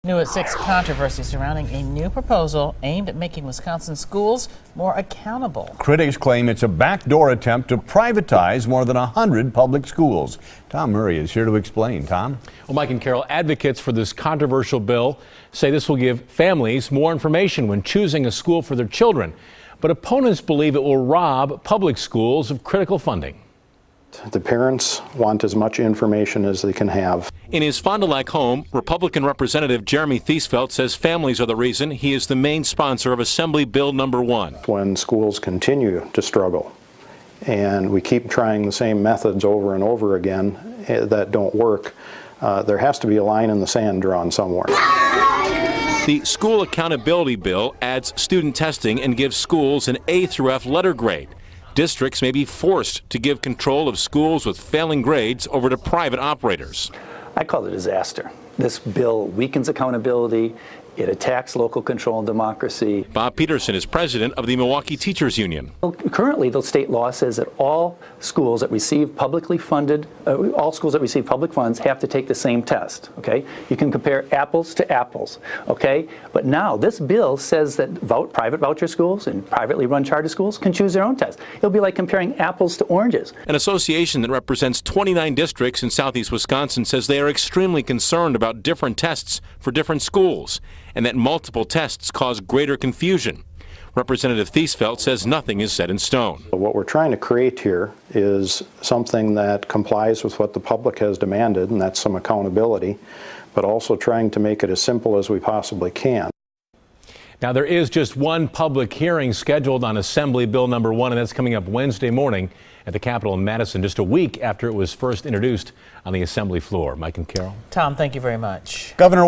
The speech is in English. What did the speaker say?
New at 6, controversy surrounding a new proposal aimed at making Wisconsin schools more accountable. Critics claim it's a backdoor attempt to privatize more than 100 public schools. Tom Murray is here to explain. Tom? Well, Mike and Carol, advocates for this controversial bill say this will give families more information when choosing a school for their children. But opponents believe it will rob public schools of critical funding. The parents want as much information as they can have. In his Fond du Lac home, Republican Representative Jeremy Thiesfeld says families are the reason he is the main sponsor of Assembly Bill number 1. When schools continue to struggle and we keep trying the same methods over and over again that don't work, there has to be a line in the sand drawn somewhere. The School Accountability Bill adds student testing and gives schools an A through F letter grade. Districts may be forced to give control of schools with failing grades over to private operators. I call it a disaster. This bill weakens accountability. It attacks local control and democracy. Bob Peterson is president of the Milwaukee Teachers Union. Well, currently, the state law says that all schools that receive publicly funded, all schools that receive public funds have to take the same test. Okay, you can compare apples to apples. Okay, but now this bill says that private voucher schools and privately run charter schools can choose their own test. It'll be like comparing apples to oranges. An association that represents 29 districts in southeast Wisconsin says they are extremely concerned about different tests for different schools, and that multiple tests cause greater confusion. Representative Thiesfeld says nothing is set in stone. What we're trying to create here is something that complies with what the public has demanded, and that's some accountability, but also trying to make it as simple as we possibly can. Now, there is just one public hearing scheduled on Assembly Bill number 1, and that's coming up Wednesday morning at the Capitol in Madison, just a week after it was first introduced on the Assembly floor. Mike and Carol? Tom, thank you very much. Governor